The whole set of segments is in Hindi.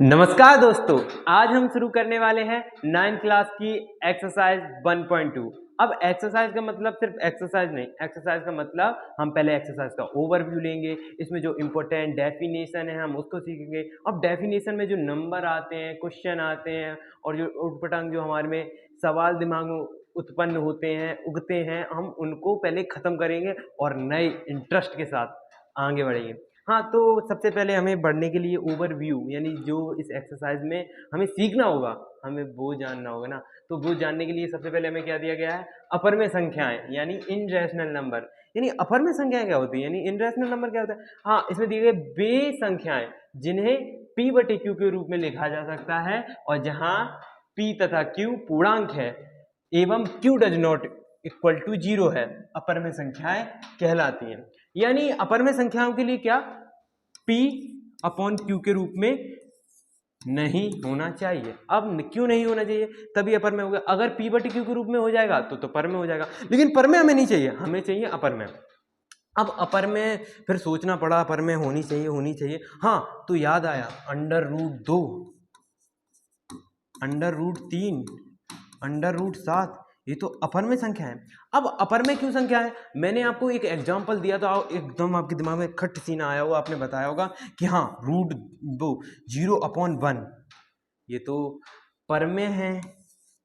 नमस्कार दोस्तों, आज हम शुरू करने वाले हैं 9th क्लास की एक्सरसाइज 1.2। अब एक्सरसाइज का मतलब सिर्फ एक्सरसाइज नहीं, एक्सरसाइज का मतलब हम पहले एक्सरसाइज का ओवरव्यू लेंगे, इसमें जो इम्पोर्टेंट डेफिनेशन है हम उसको सीखेंगे। अब डेफिनेशन में जो नंबर आते हैं, क्वेश्चन आते हैं और जो उटपटांग जो हमारे में सवाल दिमाग में उत्पन्न होते हैं, उगते हैं, हम उनको पहले ख़त्म करेंगे और नए इंटरेस्ट के साथ आगे बढ़ेंगे। हाँ, तो सबसे पहले हमें बढ़ने के लिए ओवरव्यू यानी जो इस एक्सरसाइज में हमें सीखना होगा, हमें वो जानना होगा ना। तो वो जानने के लिए सबसे पहले हमें क्या दिया गया है, अपर में संख्याएं यानी इनरेशनल नंबर। यानी अपर में संख्याएं क्या होती है, यानी इनरेशनल नंबर क्या होता है। हाँ, इसमें दिए गए वे संख्याएं जिन्हें p बटे q के रूप में लिखा जा सकता है और जहां p तथा q पूर्णांक है एवं q does not equal to 0 है, अपर में संख्याएं कहलाती हैं। यानी अपर में संख्याओं के लिए क्या p अपॉन q के रूप में नहीं होना चाहिए। अब क्यों नहीं होना चाहिए, तभी अपर में होगा। अगर p बटे q के रूप में हो जाएगा तो पर में हो जाएगा, लेकिन पर में हमें नहीं चाहिए, हमें चाहिए अपर में। अब अपर में फिर सोचना पड़ा, अपर में होनी चाहिए। हाँ, तो याद आया √2, √3, √7, ये तो अपर में संख्या है। अब अपर में क्यों संख्या है, मैंने आपको एक एग्जांपल दिया था, एकदम आपके दिमाग में खट सीना आया होगा, आपने बताया होगा कि हाँ √0/1 ये तो पर में है,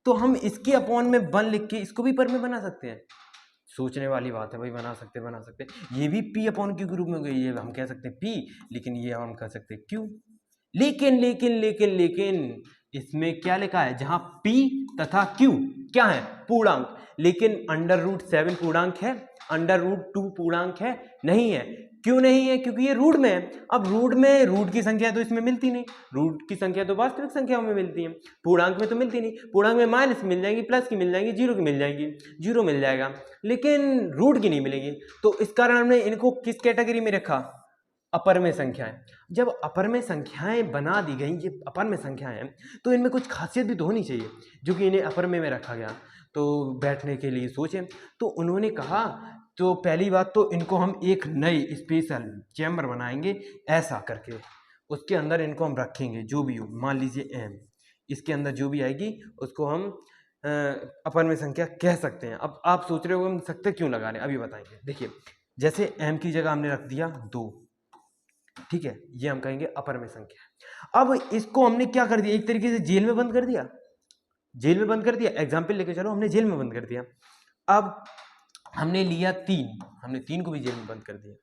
तो हम इसके अपॉन में 1 लिख के इसको भी पर में बना सकते हैं। सोचने वाली बात है भाई, बना सकते। ये भी p/q के रूप में हो गई, ये हम कह सकते हैं p, लेकिन ये हम कह सकते हैं q। लेकिन इसमें क्या लिखा है, जहां p तथा q क्या है, पूर्णांक, लेकिन √7 पूर्णांक है, √2 पूर्णांक है, नहीं है। क्यों नहीं है, क्योंकि ये रूट में है। अब रूट में रूट की संख्या तो इसमें मिलती नहीं, रूट की संख्या तो वास्तविक संख्याओं में मिलती है, पूर्णांक में तो मिलती नहीं। पूर्णांक में माइनस मिल जाएगी, प्लस की मिल जाएगी, जीरो की मिल जाएगी, जीरो मिल जाएगा, लेकिन रूट की नहीं मिलेगी। तो इस कारण हमने इनको किस कैटेगरी में रखा, अपर में संख्याएं। जब अपर में संख्याएं बना दी गई, ये अपर में संख्याएं हैं, तो इनमें कुछ खासियत भी तो होनी चाहिए, जो कि इन्हें अपर में रखा गया। तो बैठने के लिए सोचें, तो उन्होंने कहा, तो पहली बात तो इनको हम एक नई स्पेशल चैम्बर बनाएंगे ऐसा करके, उसके अंदर इनको हम रखेंगे, जो भी हो, मान लीजिए m, इसके अंदर जो भी आएगी उसको हम अपर में संख्या कह सकते हैं। अब आप सोच रहे हो हम सकते क्यों लगा रहे हैं, अभी बताएंगे। देखिए, जैसे m की जगह हमने रख दिया 2, ठीक है, ये हम कहेंगे अपर में संख्या। अब इसको हमने क्या कर दिया, एक तरीके से जेल में बंद कर दिया, एग्जाम्पल लेके चलो, हमने जेल में बंद कर दिया। अब हमने लिया 3, हमने 3 को भी जेल में बंद कर दिया।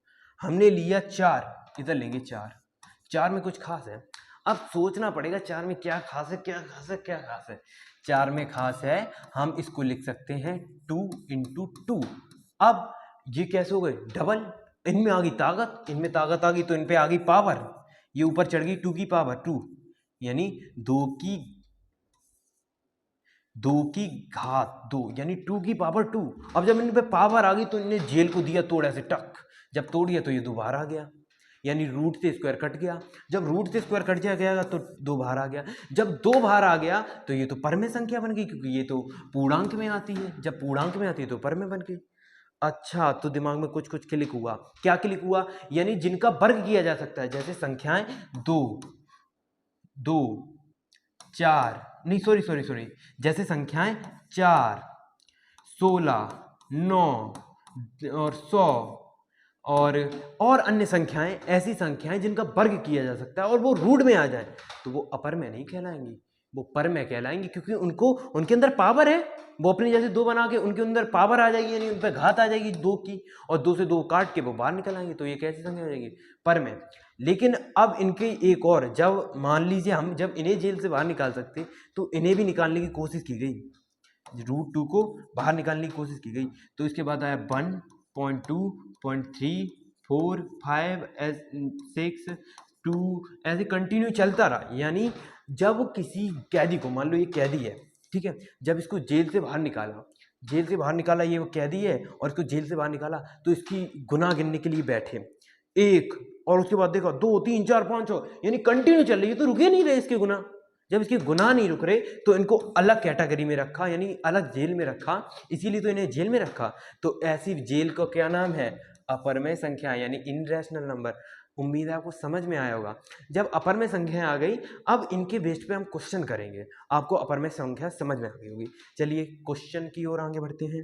हमने लिया 4, इधर लेंगे 4 में कुछ खास है। अब सोचना पड़ेगा 4 में क्या खास है, क्या खास है। 4 में खास है, हम इसको लिख सकते हैं 2 × 2। अब ये कैसे हो गए, डबल, इनमें आ गई ताकत, आ गई तो इन पे आ गई पावर, ये ऊपर चढ़ गई 2 की पावर 2, यानी 2 की घात 2, यानी 2 की पावर 2। अब जब इन पे पावर आ गई तो इन्हें जेल को दिया तोड़, ऐसे टक, जब तोड़ दिया तो ये 2 बाहर आ गया, यानी रूट से स्क्वायर कट गया। जब रूट से स्क्वायर कट जाएगा तो 2 बाहर आ गया। जब 2 बाहर आ गया तो ये तो पर में संख्या बन गई, क्योंकि ये तो पूर्णांक में आती है, जब पूर्णांक में आती है तो पर में बन गई। अच्छा, तो दिमाग में कुछ क्लिक हुआ, क्या क्लिक हुआ, यानी जिनका वर्ग किया जा सकता है, जैसे संख्याएं 2, 4, नहीं सॉरी, जैसे संख्याएं 4, 16, 9 और 100 और अन्य संख्याएं, ऐसी संख्याएं जिनका वर्ग किया जा सकता है और वो रूट में आ जाए, तो वो अपर में नहीं कहलाएंगी, वो पर में कहलाएंगी, क्योंकि उनके अंदर पावर है। वो अपनी जैसे 2 बना के उनके अंदर पावर आ जाएगी, यानी उन पर घात आ जाएगी 2 की, और 2 से 2 काट के वो बाहर निकल आएंगे, तो ये कैसी संख्या हो जाएगी, पर में। लेकिन अब इनके एक और, जब मान लीजिए हम जब इन्हें जेल से बाहर निकाल सकते, तो इन्हें भी निकालने की कोशिश की गई, √2 को बाहर निकालने की कोशिश की गई। तो इसके बाद आया 1.2, 0.3, 4, 5, 6, 2, ऐसे कंटिन्यू चलता रहा। यानी जब किसी कैदी को, मान लो ये कैदी है, ठीक है, जब इसको जेल से बाहर निकाला, ये वो कैदी है और इसको जेल से बाहर निकाला, तो इसकी गुना गिनने के लिए बैठे, 1, और उसके बाद देखा 2, 3, 4, 5, 6, यानी कंटिन्यू चल रही है, तो रुके नहीं रहे इसके गुना। जब इसके गुनाह नहीं रुक रहे तो इनको अलग कैटेगरी में रखा, यानी अलग जेल में रखा, इसीलिए तो इन्हें जेल में रखा। तो ऐसी जेल को क्या नाम है, अपर में संख्या, यानी इनरेशनल नंबर। उम्मीद है आपको समझ में आया होगा। जब अपर में संख्या आ गई, अब इनके बेस पे हम क्वेश्चन करेंगे। आपको अपर में संख्या समझ में आ गई होगी। चलिए क्वेश्चन की ओर आगे बढ़ते हैं।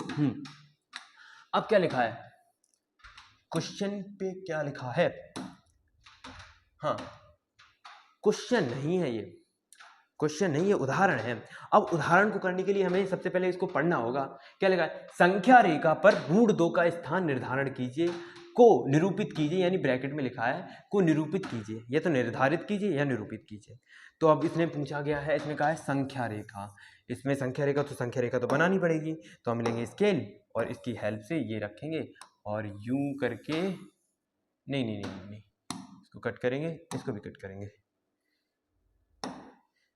अब क्या लिखा है क्वेश्चन पे, क्या लिखा है? हाँ, क्वेश्चन नहीं है, ये क्वेश्चन नहीं, ये उदाहरण है। अब उदाहरण को करने के लिए हमें सबसे पहले इसको पढ़ना होगा। क्या लिखा है? संख्या रेखा पर √2 का स्थान निर्धारण कीजिए, को निरूपित कीजिए, यानी ब्रैकेट में लिखा है को निरूपित कीजिए, या तो निर्धारित कीजिए या निरूपित कीजिए। तो अब इसने पूछा गया है, इसमें कहा है संख्या रेखा। इसमें संख्या रेखा, तो संख्या रेखा तो बनानी पड़ेगी। तो हम लेंगे स्केल और इसकी हेल्प से ये रखेंगे और यूं करके, नहीं, इसको कट करेंगे, इसको भी कट करेंगे।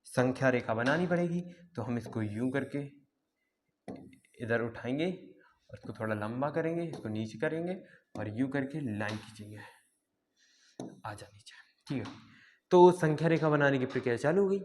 संख्या रेखा बनानी पड़ेगी, तो हम इसको यूं करके इधर उठाएंगे और इसको थोड़ा लंबा करेंगे, इसको नीचे करेंगे और यूं करके लाइन खींचेंगे, आ जा नीचे। ठीक है, तो संख्या रेखा बनाने की प्रक्रिया चालू हो गई।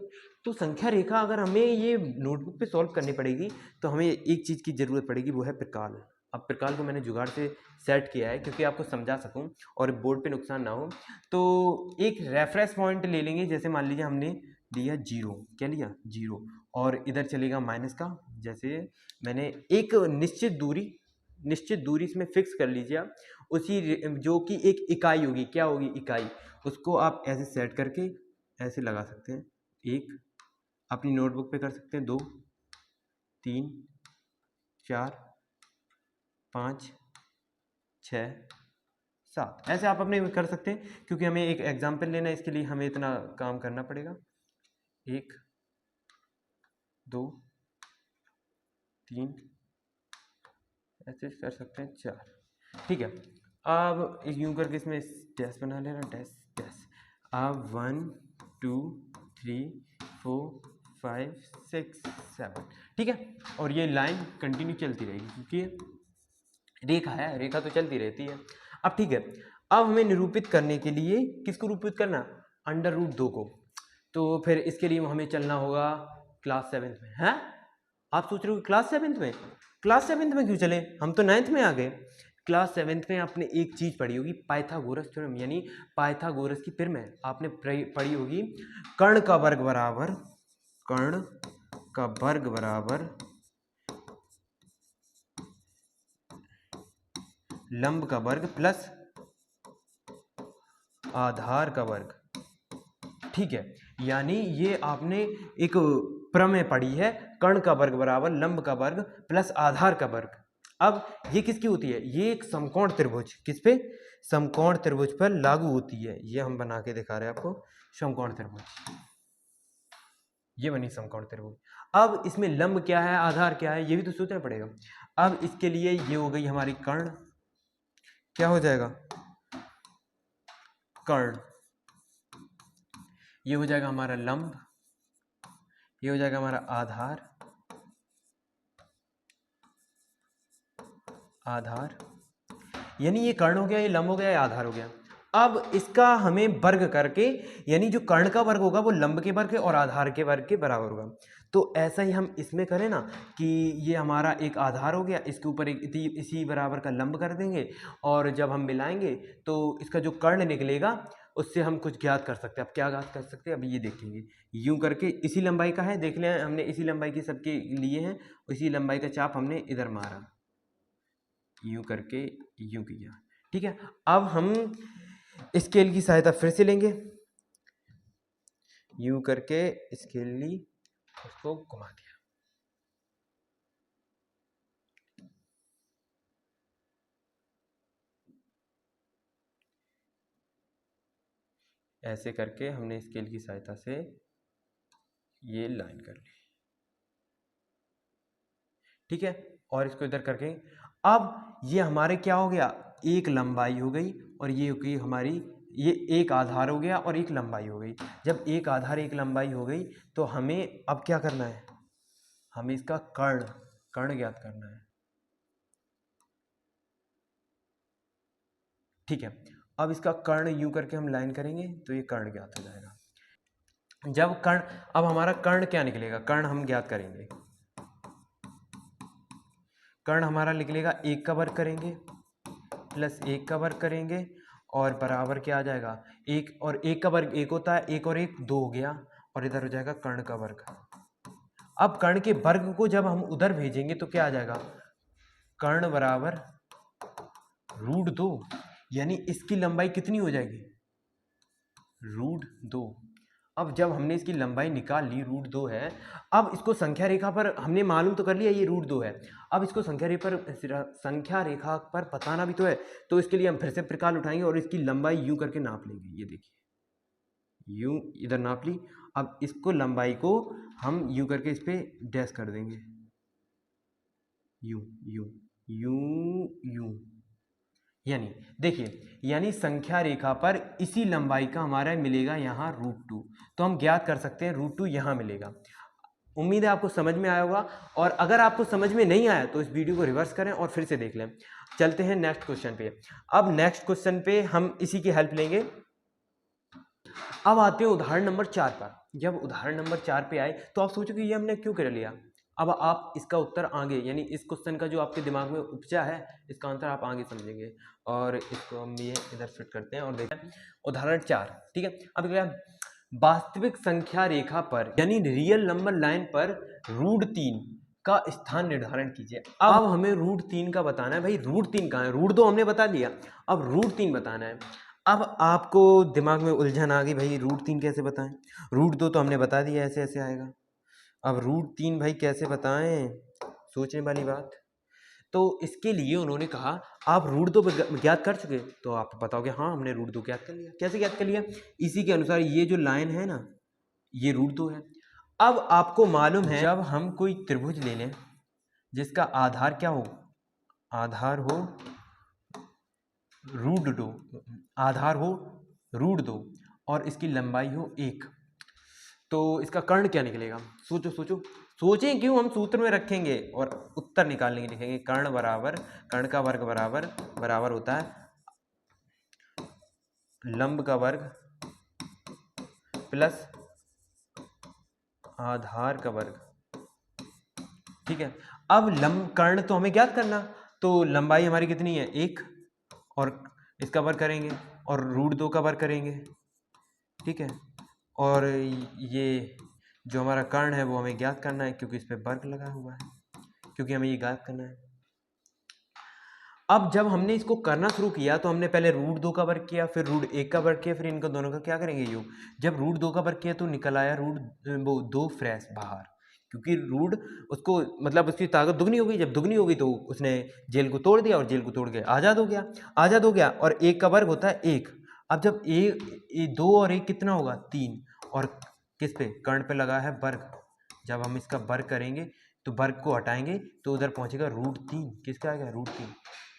तो संख्या रेखा अगर हमें ये नोटबुक पे सॉल्व करनी पड़ेगी, तो हमें एक चीज़ की ज़रूरत पड़ेगी, वो है प्रकाल। अब प्रकाल को मैंने जुगाड़ से सेट किया है क्योंकि आपको समझा सकूं और बोर्ड पे नुकसान ना हो। तो एक रेफरेंस पॉइंट ले लेंगे, जैसे मान लीजिए हमने लिया 0, क्या लिया 0, और इधर चलेगा माइनस का। जैसे मैंने एक निश्चित दूरी इसमें फिक्स कर लीजिए आप, उसी जो कि एक इकाई होगी, क्या होगी इकाई, उसको आप ऐसे सेट करके ऐसे लगा सकते हैं। 1 अपनी नोटबुक पे कर सकते हैं, 2 3 4 5 6 7, ऐसे आप अपने कर सकते हैं। क्योंकि हमें एक एग्जाम्पल लेना है, इसके लिए हमें इतना काम करना पड़ेगा। 1 2 3 ऐसे कर सकते हैं, 4। ठीक है, अब यूं करके इसमें डैश बना लेना, डैश डैश। अब 1 2 3 4 5 6 7, ठीक है। और ये लाइन कंटिन्यू चलती रहेगी क्योंकि रेखा है, रेखा तो चलती रहती है। अब ठीक है, अब हमें निरूपित करने के लिए किसको निरूपित करना? √2 को। तो फिर इसके लिए हमें चलना होगा क्लास 7th में। हैं, आप सोच रहे हो क्लास 7th में? क्लास 7th में क्यों चले, हम तो 9th में आ गए। क्लास 7th में आपने एक चीज पढ़ी होगी, पाइथागोरस थ्योरम, यानी पाइथागोरस की प्रमेय आपने पढ़ी होगी। कर्ण का वर्ग बराबर लंब का वर्ग प्लस आधार का वर्ग। ठीक है, यानी ये आपने एक प्रमेय पढ़ी है, कर्ण का वर्ग बराबर लंब का वर्ग प्लस आधार का वर्ग। अब ये किसकी होती है? ये एक समकोण त्रिभुज, किस पे? समकोण त्रिभुज पर लागू होती है। ये हम बना के दिखा रहे हैं आपको, समकोण त्रिभुज, ये बनी समकोण त्रिभुज। अब इसमें लंब क्या है, आधार क्या है, ये भी तो सोचना पड़ेगा। अब इसके लिए ये हो गई हमारी कर्ण, क्या हो जाएगा कर्ण, ये हो जाएगा हमारा लंब, ये हो जाएगा हमारा आधार, यानी ये कर्ण हो गया, ये लंब हो गया, ये आधार हो गया। अब इसका हमें वर्ग करके, यानी जो कर्ण का वर्ग होगा वो लंब के वर्ग और आधार के वर्ग के बराबर होगा। तो ऐसा ही हम इसमें करें ना कि ये हमारा एक आधार हो गया, इसके ऊपर एक इसी बराबर का लंब कर देंगे, और जब हम मिलाएंगे तो इसका जो कर्ण निकलेगा उससे हम कुछ ज्ञात कर सकते हैं। अब क्या ज्ञात कर सकते हैं, अभी ये देखेंगे। यूं करके इसी लंबाई का है, देख लें हमने इसी लंबाई के सबके लिए हैं, इसी लंबाई का चाप हमने इधर मारा, यूं करके यूं किया। ठीक है, अब हम स्केल की सहायता फिर से लेंगे, यूं करके स्केल ली, उसको घुमा दिया, ऐसे करके हमने स्केल की सहायता से ये लाइन कर ली। ठीक है, और इसको इधर करके अब ये हमारे क्या हो गया, एक लंबाई हो गई, और ये हो गई हमारी, ये एक आधार हो गया और एक लंबाई हो गई। जब एक आधार एक लंबाई हो गई तो हमें अब क्या करना है, हमें इसका कर्ण ज्ञात करना है। ठीक है, अब इसका कर्ण यूं करके हम लाइन करेंगे तो ये कर्ण ज्ञात हो जाएगा। जब कर्ण, अब हमारा कर्ण क्या निकलेगा, कर्ण हम ज्ञात करेंगे, कर्ण हमारा निकलेगा 1 का वर्ग करेंगे प्लस 1 का वर्ग करेंगे और बराबर क्या आ जाएगा, एक और एक का वर्ग एक होता है, एक और एक दो हो गया, और इधर हो जाएगा कर्ण का वर्ग। अब कर्ण के वर्ग को जब हम उधर भेजेंगे तो क्या आ जाएगा, कर्ण बराबर √2, यानी इसकी लंबाई कितनी हो जाएगी, √2। अब जब हमने इसकी लंबाई निकाल ली, √2 है, अब इसको संख्या रेखा पर हमने मालूम तो कर लिया ये √2 है, अब इसको संख्या रेखा पर बताना भी तो है, तो इसके लिए हम फिर से प्रकाल उठाएंगे और इसकी लंबाई यूं करके नाप लेंगे। ये देखिए यूं इधर नाप ली, अब इसको लंबाई को हम यूं करके इस पे डैश कर देंगे, यूं यूं यूं यूं, यानी देखिए, यानी संख्या रेखा पर इसी लंबाई का हमारा मिलेगा यहाँ √2, तो हम ज्ञात कर सकते हैं √2 यहाँ मिलेगा। उम्मीद है आपको समझ में आया होगा, और अगर आपको समझ में नहीं आया तो इस वीडियो को रिवर्स करें और फिर से देख लें। चलते हैं नेक्स्ट क्वेश्चन पे। अब नेक्स्ट क्वेश्चन पे हम इसी की हेल्प लेंगे। अब आते हैं उदाहरण नंबर 4 पर। जब उदाहरण नंबर 4 पे आए तो आप सोचो कि ये हमने क्यों कर लिया। अब आप इसका उत्तर आगे, यानी इस क्वेश्चन का जो आपके दिमाग में उपजा है, इसका आंसर आप आगे समझेंगे। और इसको हम ये इधर फिट करते हैं और देखते हैं उदाहरण 4। ठीक है, अब क्या, वास्तविक संख्या रेखा पर यानी रियल नंबर लाइन पर √3 का स्थान निर्धारण कीजिए। अब हमें √3 का बताना है। भाई √3 कहाँ है, √2 हमने बता दिया, अब √3 बताना है। अब आपको दिमाग में उलझन आ गई, भाई √3 कैसे बताएं, √2 तो हमने बता दिया ऐसे ऐसे आएगा, अब √3 भाई कैसे बताएं, सोचने वाली बात। तो इसके लिए उन्होंने कहा आप √2 ज्ञात कर चुके, तो आप बताओगे हाँ हमने √2 ज्ञात कर लिया। कैसे ज्ञात कर लिया, इसी के अनुसार ये जो लाइन है ना, ये √2 है। अब आपको मालूम है जब हम कोई त्रिभुज ले लें जिसका आधार क्या हो, आधार हो √2, आधार हो √2 और इसकी लंबाई हो 1, तो इसका कर्ण क्या निकलेगा। सोचो सोचो, सोचें क्यों, हम सूत्र में रखेंगे और उत्तर निकालने के लिखेंगे। कर्ण बराबर, कर्ण का वर्ग बराबर बराबर होता है लंब का वर्ग प्लस आधार का वर्ग। ठीक है, अब लंब कर्ण तो हमें ज्ञात करना, तो लंबाई हमारी कितनी है 1, और इसका वर्ग करेंगे और √2 का वर्ग करेंगे। ठीक है, और ये जो हमारा कर्ण है वो हमें ज्ञात करना है, क्योंकि इस पे वर्ग लगा हुआ है, क्योंकि हमें ये ज्ञात करना है। अब जब हमने इसको करना शुरू किया तो हमने पहले √2 का वर्ग किया, फिर √1 का वर्ग किया, फिर इनको दोनों का क्या करेंगे योग। जब √2 का वर्ग किया तो निकल आया √2 फ्रेश बाहर, क्योंकि रूट उसको मतलब उसकी ताकत दुगनी हो गई। जब दुगनी हो गई तो उसने जेल को तोड़ दिया और जेल को तोड़ के आज़ाद हो गया, आज़ाद हो गया। और 1 का वर्ग होता है 1। अब जब 2 और 1 कितना होगा 3, और किस पे, कर्ण पे लगा है वर्ग। जब हम इसका वर्ग करेंगे तो वर्ग को हटाएंगे तो उधर पहुंचेगा √3, किसका आएगा √3।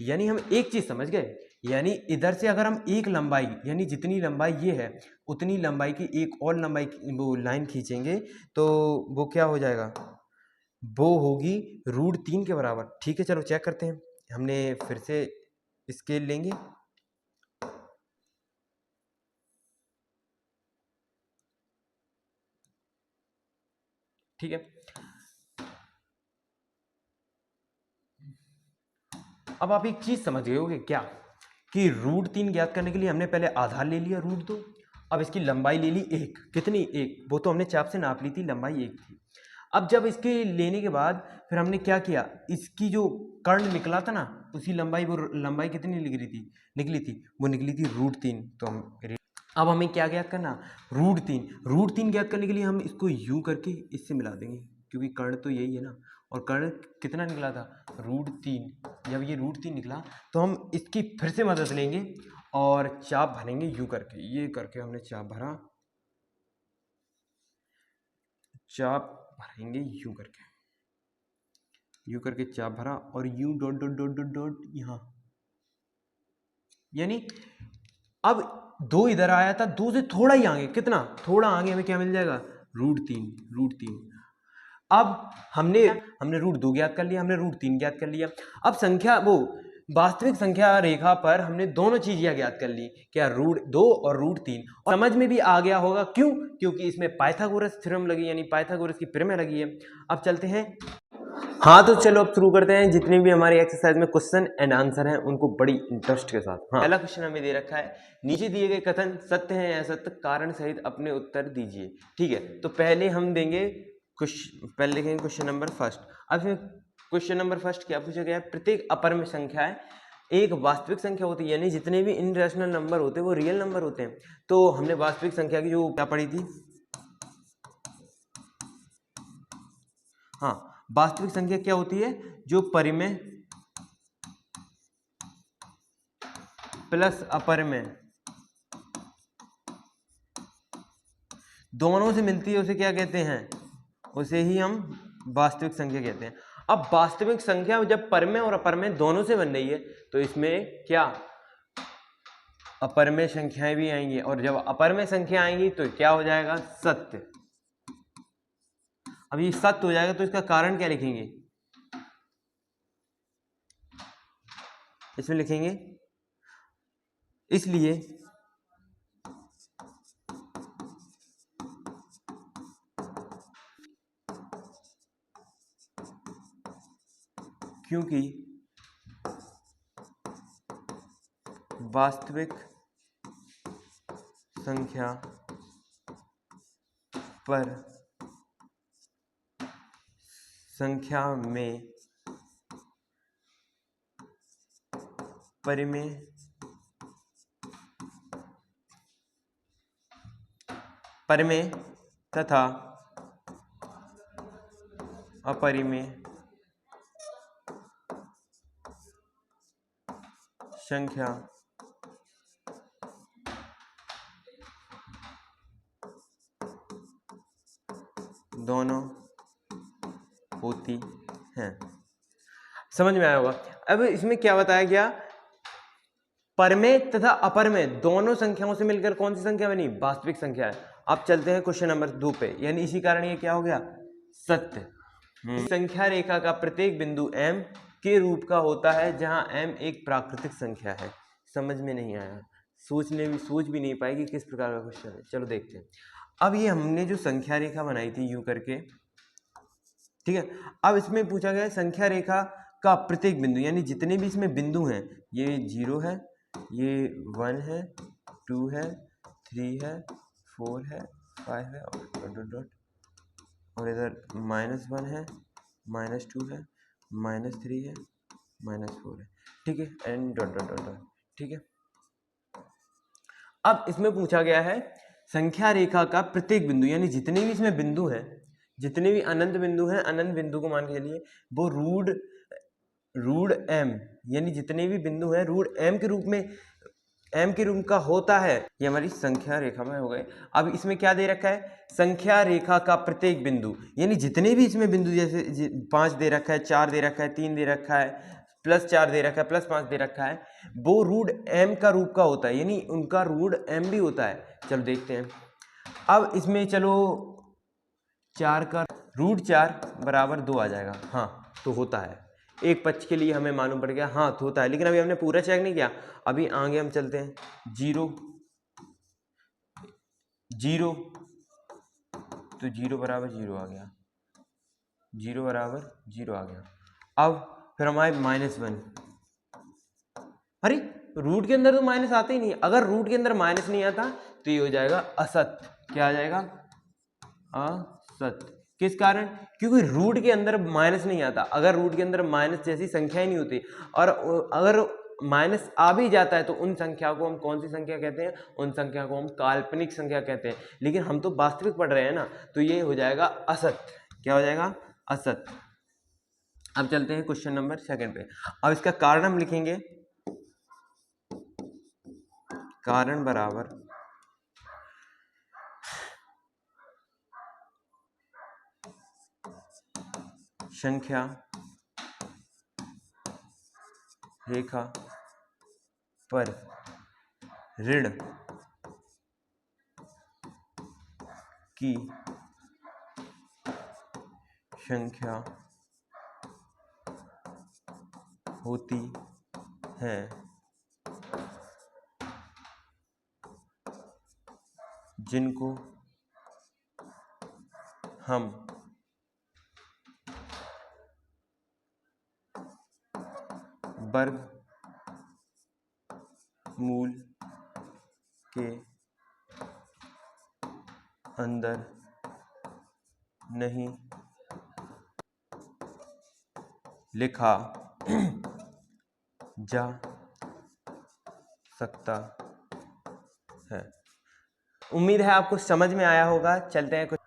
यानी हम एक चीज समझ गए, यानी इधर से अगर हम एक लंबाई, यानी जितनी लंबाई ये है उतनी लंबाई की एक और लंबाई वो लाइन खींचेंगे तो वो क्या हो जाएगा, वो होगी √3 के बराबर। ठीक है, चलो चेक करते हैं। हमने फिर से स्केल लेंगे, ठीक है। अब आप एक चीज समझ गए होगे क्या, कि √3 ज्ञात करने के लिए हमने पहले आधार ले लिया √2, अब इसकी लंबाई ले ली 1, कितनी 1, वो तो हमने चाप से नाप ली थी, लंबाई 1 थी। अब जब इसके लेने के बाद फिर हमने क्या किया, इसकी जो कर्ण निकला था ना उसी लंबाई, वो लंबाई कितनी निकली थी वो निकली थी √3। तो हम अब हमें क्या ज्ञात करना, √3 ज्ञात करने के लिए हम इसको यूं करके इससे मिला देंगे, क्योंकि कर्ण तो यही है ना, और कर्ण कितना निकला था √3। जब ये √3 निकला तो हम इसकी फिर से मदद लेंगे और चाप भरेंगे यूं करके। ये करके हमने चाप भरा, चाप भरेंगे यूं करके चाप भरा, और यूं dot dot dot dot dot यहाँ। यानी अब 2 इधर आया था, 2 से थोड़ा ही आगे, कितना थोड़ा आगे हमें क्या मिल जाएगा √3। अब हमने √2 ज्ञात कर लिया, हमने √3 ज्ञात कर लिया। अब संख्या वो वास्तविक संख्या रेखा पर हमने दोनों चीजें ज्ञात कर ली, क्या √2 और √3। और समझ में भी आ गया होगा क्यों, क्योंकि इसमें पाइथागोरस थ्योरम लगी, यानी पाइथागोरस की प्रमेय लगी है। अब चलते हैं, हाँ तो चलो अब शुरू करते हैं। जितने भी हमारी एक्सरसाइज में क्वेश्चन एंड आंसर हैं उनको बड़ी इंटरेस्ट के साथ। हाँ, पहला क्वेश्चन हमें दे रखा है, नीचे दिए गए कथन सत्य है या असत्य, कारण सहित अपने उत्तर दीजिए। ठीक है, तो पहले हम देंगे पहले लिखेंगे क्वेश्चन नंबर फर्स्ट। अब इसमें क्वेश्चन नंबर फर्स्ट क्या पूछा गया है, प्रत्येक अपरिमेय संख्या है एक वास्तविक संख्या होती है, यानी जितने भी इनरेशनल नंबर होते हैं वो रियल नंबर होते हैं। तो हमने वास्तविक संख्या की जो क्या पढ़ी थी, हाँ वास्तविक संख्या क्या होती है, जो परिमेय प्लस अपरिमेय दोनों से मिलती है उसे क्या कहते हैं, उसे ही हम वास्तविक संख्या कहते हैं। अब वास्तविक संख्या जब परिमेय और अपरिमेय दोनों से बन रही है तो इसमें क्या अपरिमेय संख्याएं भी आएंगी, और जब अपरिमेय संख्या आएंगी तो क्या हो जाएगा, सत्य। अब ये सत्य हो जाएगा तो इसका कारण क्या लिखेंगे, इसमें लिखेंगे इसलिए क्योंकि वास्तविक संख्या पर संख्या में परिमेय तथा अपरिमेय संख्या दोनों होती हैं। समझ में आया होगा। अब इसमें क्या बताया गया, परिमेय तथा अपरिमेय दोनों संख्याओं से मिलकर कौन सी संख्या बनी, वास्तविक संख्या है। अब चलते हैं क्वेश्चन नंबर 2 पे, यानी इसी कारण ये क्या हो गया, सत्य। संख्या रेखा का प्रत्येक बिंदु m के रूप का होता है जहां m एक प्राकृतिक संख्या है। समझ में नहीं आया, सोच भी नहीं पाए कि किस प्रकार का क्वेश्चन है। चलो देखते हैं। अब ये हमने जो संख्या रेखा बनाई थी यूं करके, ठीक है, अब इसमें पूछा गया है संख्या रेखा का प्रत्येक बिंदु, यानी जितने भी इसमें बिंदु हैं, ये 0 है, ये 1 है, 2 है, 3 है, 4 है, 5 है और डॉट डॉट डॉट, और इधर -1 है, -2 है, -3 है, -4 है, ठीक है, and dot dot dot dot, ठीक है। अब इसमें पूछा गया है संख्या रेखा का प्रत्येक बिंदु, यानी जितने भी इसमें बिंदु हैं, जितने भी अनंत बिंदु हैं, अनंत बिंदु को मान के चलिए वो रूट m, यानी जितने भी बिंदु हैं रूट m के रूप में, m के रूप का होता है। ये हमारी संख्या रेखा में हो गए। अब इसमें क्या दे रखा है, संख्या रेखा का प्रत्येक बिंदु, यानी जितने भी इसमें बिंदु, जैसे 5 दे रखा है, 4 दे रखा है, 3 दे रखा है, +4 दे रखा है, +5 दे रखा है, वो रूट m का रूप का होता है, यानी उनका रूट m भी होता है। चलो देखते हैं। अब इसमें चलो 4 का रूट 4 बराबर 2 आ जाएगा, हाँ तो होता है। एक पक्ष के लिए हमें मालूम पड़ गया, हाँ तो होता है, लेकिन अभी हमने पूरा चेक नहीं किया। अभी आगे हम चलते हैं, 0 0 तो 0 बराबर 0 आ गया, 0 बराबर 0 आ गया। अब फिर हमारे -1, अरे रूट के अंदर तो माइनस आते ही नहीं, अगर रूट के अंदर माइनस नहीं आता तो ये हो जाएगा असत्य। क्या आ जाएगा, असत्य। किस कारण, क्योंकि रूट के अंदर माइनस नहीं आता। अगर रूट के अंदर माइनस जैसी संख्या ही नहीं होती, और अगर माइनस आ भी जाता है तो उन संख्या को हम कौन सी संख्या कहते हैं, उन संख्या को हम काल्पनिक संख्या कहते हैं। लेकिन हम तो वास्तविक पढ़ रहे हैं ना, तो ये हो जाएगा असत्य। क्या हो जाएगा, असत्य। अब चलते हैं क्वेश्चन नंबर 2 पे। अब इसका कारण हम लिखेंगे, कारण बराबर संख्या रेखा पर ऋण की संख्या होती है जिनको हम वर्ग मूल के अंदर नहीं लिखा जा सकता है। उम्मीद है आपको समझ में आया होगा। चलते हैं कुछ।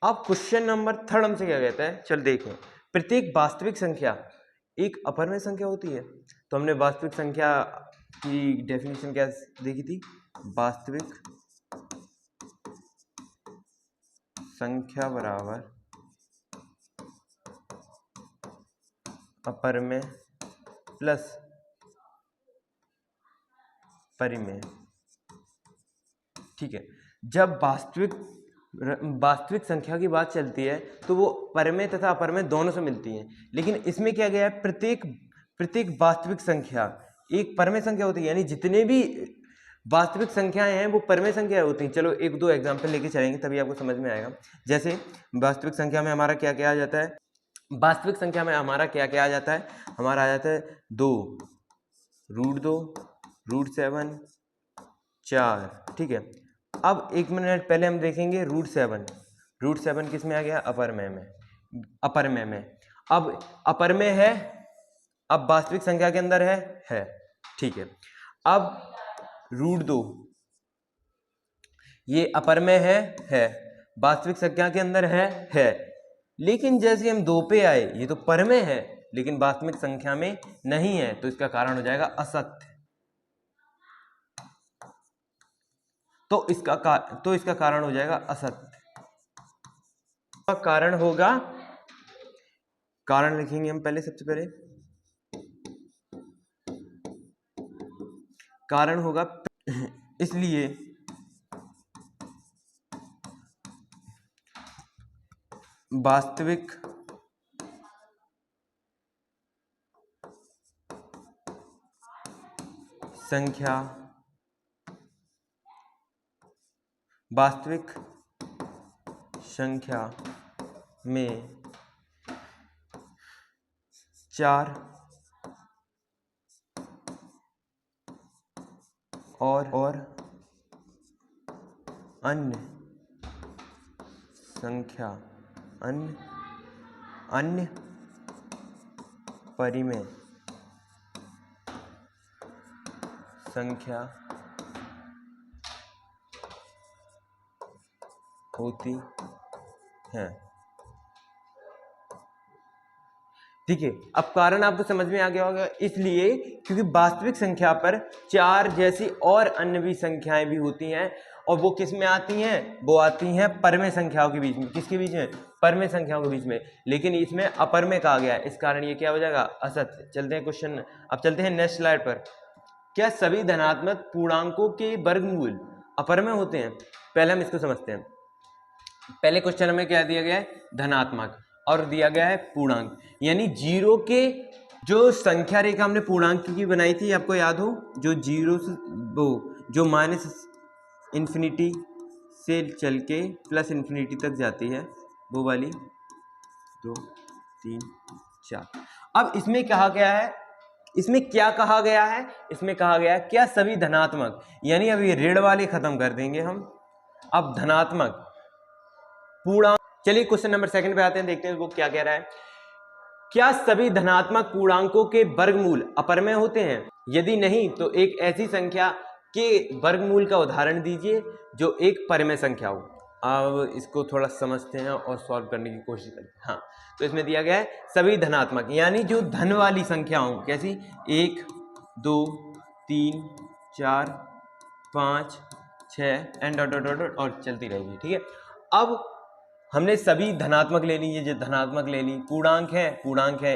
अब क्वेश्चन नंबर 3 हमसे क्या कहता है, चल देखें। प्रत्येक वास्तविक संख्या एक अपरिमेय संख्या होती है। तो हमने वास्तविक संख्या की डेफिनेशन क्या देखी थी, वास्तविक संख्या बराबर अपरिमेय प्लस परिमेय। ठीक है, जब वास्तविक संख्या की बात चलती है तो वो परिमेय तथा अपरिमेय दोनों से मिलती हैं। लेकिन इसमें क्या गया है, प्रत्येक वास्तविक संख्या एक परिमेय संख्या होती है, यानी जितने भी वास्तविक संख्याएं हैं वो परिमेय संख्या होती हैं। चलो एक दो एग्जांपल लेके चलेंगे तभी आपको समझ में आएगा। जैसे वास्तविक संख्या में हमारा क्या क्या आ जाता है, वास्तविक संख्या में हमारा क्या क्या आ जाता है, हमारा आ जाता है 2, √2, √7, 4। ठीक है, अब 1 मिनट पहले हम देखेंगे √7 किस में आ गया, अपरिमेय में। अब अपरिमेय है, अब वास्तविक संख्या के अंदर है। ठीक है, अब √2 ये अपरिमेय है, वास्तविक संख्या के अंदर है। लेकिन जैसे हम 2 पे आए, ये तो परिमेय है लेकिन वास्तविक संख्या में नहीं है, तो इसका कारण हो जाएगा असत्य। तो इसका कारण हो जाएगा असत्य। कारण होगा, कारण लिखेंगे हम पहले, सबसे पहले कारण होगा इसलिए वास्तविक संख्या में 4 और अन्य परिमेय संख्या होती है। ठीक है, अब कारण आपको समझ में आ गया होगा, इसलिए क्योंकि वास्तविक संख्या पर 4 जैसी और अन्य भी संख्याएं भी होती हैं, और वो किस में आती हैं, वो आती हैं परिमेय संख्याओं के बीच में। किसके बीच में, परिमेय संख्याओं के बीच में। लेकिन इसमें अपरिमेय कहा गया है, इस कारण ये क्या हो जाएगा, असत्य। चलते हैं क्वेश्चन, अब चलते हैं नेक्स्ट स्लाइड पर। क्या सभी धनात्मक पूर्णांकों के वर्गमूल अपरिमेय होते हैं? पहले हम इसको समझते हैं। पहले क्वेश्चन में क्या दिया गया है, धनात्मक, और दिया गया है पूर्णांक, यानी 0 के जो संख्या रेखा हमने पूर्णांक की बनाई थी, आपको याद हो, जो 0 से जो -∞ से चल के +∞ तक जाती है, वो वाली 2, 3, 4। अब इसमें कहा गया है, इसमें क्या कहा गया है, इसमें कहा गया है क्या सभी धनात्मक, यानी अब ये ऋण वाले खत्म कर देंगे हम, अब धनात्मक पूर्णांक। चलिए क्वेश्चन नंबर 2 पे आते हैं, देखते हैं वो क्या कह रहा है। क्या सभी धनात्मक पूर्णांकों के वर्गमूल अपरिमेय होते हैं? यदि नहीं तो एक ऐसी संख्या के वर्गमूल का उदाहरण दीजिए जो एक परिमेय संख्या हो। अब इसको थोड़ा समझते हैं और सॉल्व करने की कोशिश करते हैं। हाँ, तो इसमें दिया गया है सभी धनात्मक, यानी जो धन वाली संख्या हो, कैसी, 1, 2, 3, 4, 5, 6 एंड डॉट और चलती रहेगी। ठीक है, अब हमने सभी धनात्मक ले ली, ये जो धनात्मक ले ली, पूर्णांक है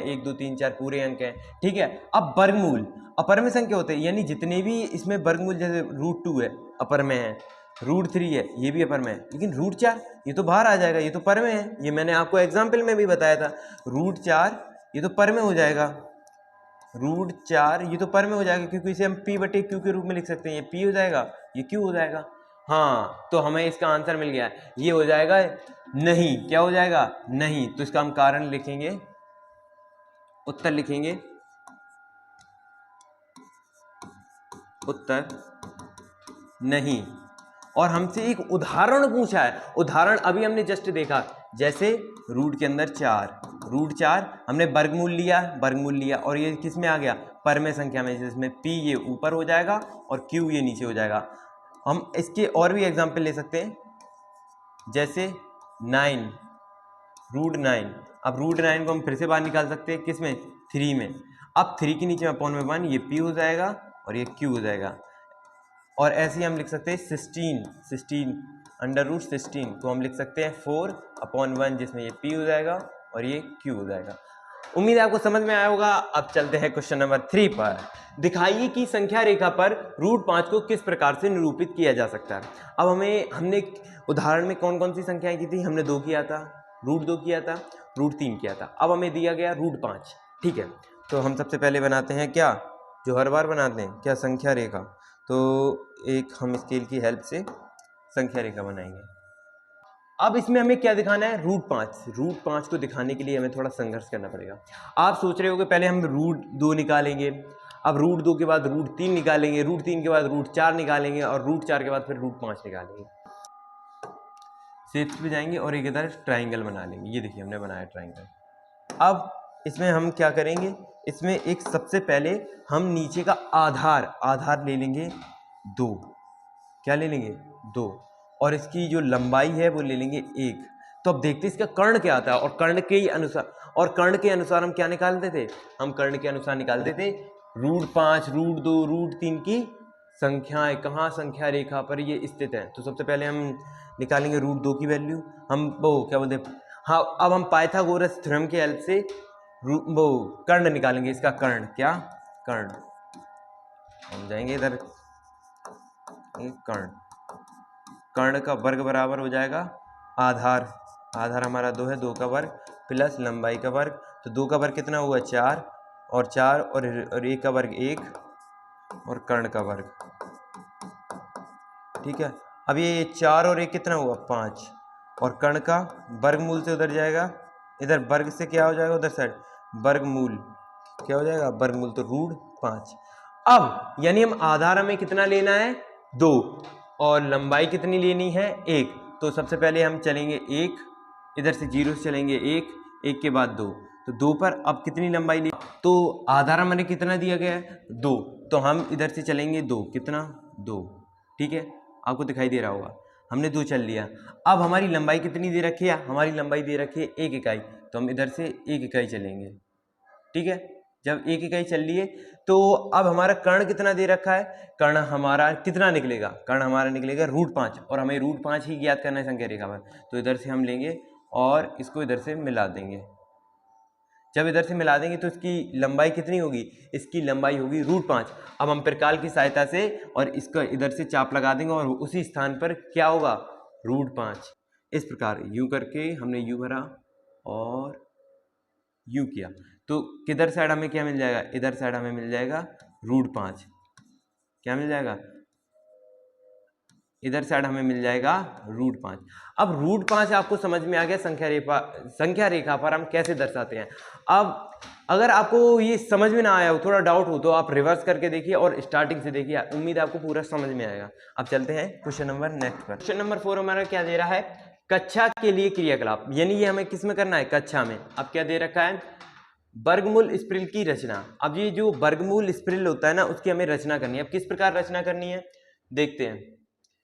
1, 2, 3, 4 पूरे अंक हैं। ठीक है, अब वर्गमूल अपरिमेय संख्या होते हैं, यानी जितने भी इसमें वर्गमूल, जैसे √2 है अपरिमेय है, √3 है ये भी अपरिमेय है, लेकिन √4 ये तो बाहर आ जाएगा, ये तो परिमेय है। ये मैंने आपको एग्जाम्पल में भी बताया था, √4 ये तो परिमेय हो जाएगा, √4 ये तो परिमेय हो जाएगा, क्योंकि इसे हम P/Q के रूप में लिख सकते हैं, ये P हो जाएगा, ये Q हो जाएगा। हाँ, तो हमें इसका आंसर मिल गया, ये हो जाएगा नहीं। क्या हो जाएगा, नहीं। तो इसका हम कारण लिखेंगे, उत्तर लिखेंगे उत्तर नहीं। और हमसे एक उदाहरण पूछा है, उदाहरण अभी हमने जस्ट देखा, जैसे रूट के अंदर 4, रूट 4 हमने वर्गमूल लिया और ये किस में आ गया, परमेय संख्या में, जिसमें p ये ऊपर हो जाएगा और q ये नीचे हो जाएगा। हम इसके और भी एग्जाम्पल ले सकते हैं, जैसे 9, रूट 9। अब रूट 9 को हम फिर से बाहर निकाल सकते हैं, किस में, 3 में। अब 3 के नीचे अपॉन में 1, ये p हो जाएगा और ये q हो जाएगा। और ऐसे ही हम लिख सकते हैं 16 अंडर रूट 16 को हम लिख सकते हैं 4/1, जिसमें ये p हो जाएगा और ये q हो जाएगा। उम्मीद है आपको समझ में आया होगा। अब चलते हैं क्वेश्चन नंबर 3 पर। दिखाइए कि संख्या रेखा पर रूट 5 को किस प्रकार से निरूपित किया जा सकता है। अब हमने उदाहरण में कौन कौन सी संख्याएं की थी, हमने 2 किया था, रूट 2 किया था, रूट 3 किया था। अब हमें दिया गया रूट 5, ठीक है। तो हम सबसे पहले बनाते हैं क्या, जो हर बार बनाते हैं, क्या, संख्या रेखा। तो एक हम स्केल की हेल्प से संख्या रेखा बनाएंगे। अब इसमें हमें क्या दिखाना है, रूट 5। रूट 5 को दिखाने के लिए हमें थोड़ा संघर्ष करना पड़ेगा। आप सोच रहे हो कि पहले हम रूट 2 निकालेंगे, अब रूट 2 के बाद रूट 3 निकालेंगे, रूट 3 के बाद रूट 4 निकालेंगे और रूट 4 के बाद फिर रूट 5 निकालेंगे। शेप्स पे जाएंगे और एक इधर ट्राइंगल बना लेंगे। ये देखिए हमने बनाया ट्राइंगल। अब इसमें हम क्या करेंगे, इसमें एक सबसे पहले हम नीचे का आधार ले लेंगे 2। क्या ले लेंगे, 2। और इसकी जो लंबाई है वो ले लेंगे 1। तो अब देखते हैं इसका कर्ण क्या आता है, और कर्ण के अनुसार हम क्या निकालते थे, हम कर्ण के अनुसार निकालते थे रूट 5, रूट 2, रूट 3 की संख्याएं कहाँ संख्या रेखा पर ये स्थित है। तो सबसे पहले हम निकालेंगे रूट 2 की वैल्यू, हम वो क्या बोलते हैं, हाँ, अब हम पाइथागोरस थ्योरम के हेल्प से वो कर्ण निकालेंगे। इसका कर्ण, क्या, कर्ण, हम जाएंगे इधर, कर्ण का वर्ग बराबर हो जाएगा आधार हमारा 2 है, 2 का वर्ग प्लस लंबाई का वर्ग। तो 2 का वर्ग कितना हुआ, 4, और 4 और 1 का वर्ग 1, और कर्ण का वर्ग, ठीक है। अब ये 4 और 1 कितना हुआ, 5, और कर्ण का वर्गमूल से उधर जाएगा, इधर वर्ग से क्या हो जाएगा, उधर साइड वर्गमूल, क्या हो जाएगा, वर्गमूल, तो रूट 5। अब यानी हम आधार हमें कितना लेना है, 2, और लंबाई कितनी लेनी है, 1। तो सबसे पहले हम चलेंगे 1, इधर से 0 से चलेंगे 1 के बाद 2, तो 2 पर अब कितनी लंबाई ली, तो आधार हमें कितना दिया गया है, 2। तो हम इधर से चलेंगे 2, कितना, 2, ठीक है, आपको दिखाई दे रहा होगा, हमने 2 चल लिया। अब हमारी लंबाई कितनी दे रखी है, हमारी लंबाई दे रखी है 1 इकाई, तो हम इधर से 1 इकाई चलेंगे, ठीक है। जब 1 इकाई चल लिए तो अब हमारा कर्ण कितना दे रखा है, कर्ण हमारा कितना निकलेगा, कर्ण हमारा निकलेगा रूट 5, और हमें रूट 5 ही ज्ञात करना है संख्या रेखा पर। तो इधर से हम लेंगे और इसको इधर से मिला देंगे। जब इधर से मिला देंगे तो इसकी लंबाई कितनी होगी, इसकी लंबाई होगी रूट 5। अब हम प्रकाल की सहायता से और इसका इधर से चाप लगा देंगे और उसी स्थान पर क्या होगा, रूट 5। इस प्रकार यूं करके हमने यूं भरा और यूं किया, तो किधर साइड हमें क्या मिल जाएगा, इधर साइड हमें मिल जाएगा रूट 5। क्या मिल जाएगा, इधर साइड हमें मिल जाएगा रूट 5। अब रूट 5 आपको समझ में आ गया संख्या रेखा पर हम कैसे दर्शाते हैं। अब अगर आपको ये समझ में ना आया हो, थोड़ा डाउट हो, तो आप रिवर्स करके देखिए और स्टार्टिंग से देखिए, उम्मीद है आपको पूरा समझ में आएगा। अब चलते हैं क्वेश्चन नंबर नेक्स्ट पर। क्वेश्चन नंबर 4 हमारा क्या दे रहा है, कक्षा के लिए क्रियाकलाप, यानी ये हमें किस में करना है, कक्षा में। अब क्या दे रखा है, वर्गमूल स्प्रिल की रचना। अब ये जो वर्गमूल स्प्रिल होता है ना, उसकी हमें रचना करनी है। अब किस प्रकार रचना करनी है, देखते हैं।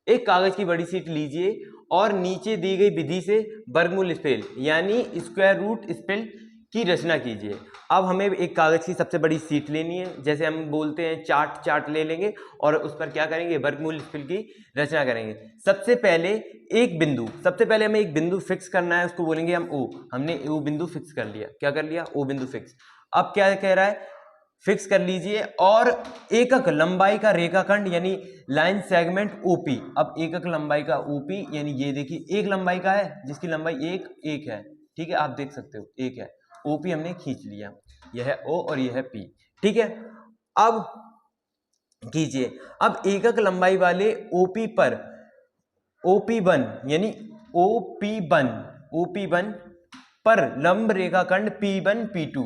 एक कागज की बड़ी शीट लीजिए और नीचे दी गई विधि से वर्गमूल स्प्रिल यानी स्क्वायर रूट स्प्रिल की रचना कीजिए। अब हमें एक कागज की सबसे बड़ी शीट लेनी है, जैसे हम बोलते हैं चार्ट ले लेंगे और उस पर क्या करेंगे, वर्गमूल स्प्रिल की रचना करेंगे। सबसे पहले हमें एक बिंदु फिक्स करना है, उसको बोलेंगे हम O। हमने O बिंदु फिक्स कर लिया, क्या कर लिया, O बिंदु फिक्स। अब क्या कह रहा है, फिक्स कर लीजिए और एकक लंबाई का रेखाखंड यानी लाइन सेगमेंट OP। अब एकक लंबाई का OP यानी ये देखिए एक लंबाई का है जिसकी लंबाई एक है, ठीक है, आप देख सकते हो एक है, OP हमने खींच लिया, यह है O और यह है P, ठीक है। अब कीजिए, अब एकक लंबाई वाले OP पर OP1 यानी OP1 पर लंब रेखाखंड P1 P2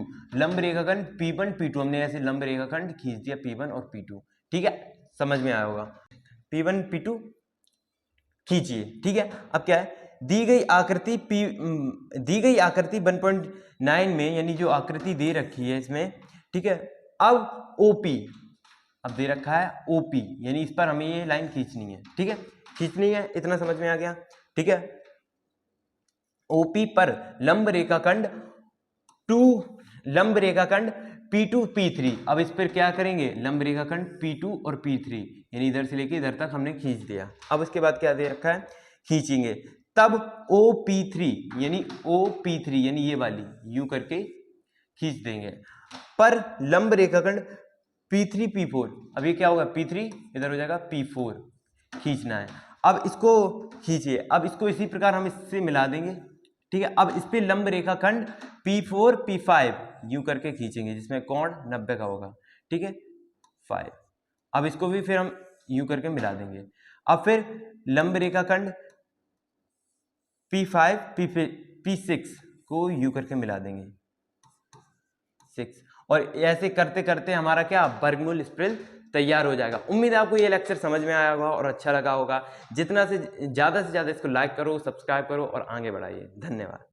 हमने ऐसे लंब रेखाखंड खींच दिया P1 और P2, ठीक है। समझ में आया होगा। P1 P2 खींचिए, ठीक है। अब क्या है, दी गई आकृति 1.9 में, यानी जो आकृति दे रखी है इसमें, ठीक है। अब OP, अब दे रखा है OP, यानी इस पर हमें ये लाइन खींचनी है, ठीक है, खींचनी है, इतना समझ में आ गया, ठीक है। OP पर लंब रेखाखंड P2 P3, अब इस पर क्या करेंगे, लंब रेखाखंड P2 और P3, यानी इधर से लेके इधर तक हमने खींच दिया। अब उसके बाद क्या दे रखा है, खींचेंगे, तब OP3 यानी ये वाली यूं करके खींच देंगे, पर लंब रेखाखंड P3 P4, अब ये क्या होगा, P3 इधर हो जाएगा, P4 खींचना है। अब इसको खींचिए, अब इसको इसी प्रकार हम इससे मिला देंगे, ठीक है। अब इस पे लंब रेखाखंड P4 P5 यूं करके खींचेंगे, जिसमें कोण 90 का होगा, ठीक है, 5। अब इसको भी फिर हम यूं करके मिला देंगे। अब फिर लंब रेखाखंड P5 P6 को यूं करके मिला देंगे, 6, और ऐसे करते करते हमारा क्या, वर्गमूल स्प्रिल तैयार हो जाएगा। उम्मीद है आपको ये लेक्चर समझ में आया होगा और अच्छा लगा होगा। जितना से ज़्यादा इसको लाइक करो, सब्सक्राइब करो और आगे बढ़ाइए। धन्यवाद।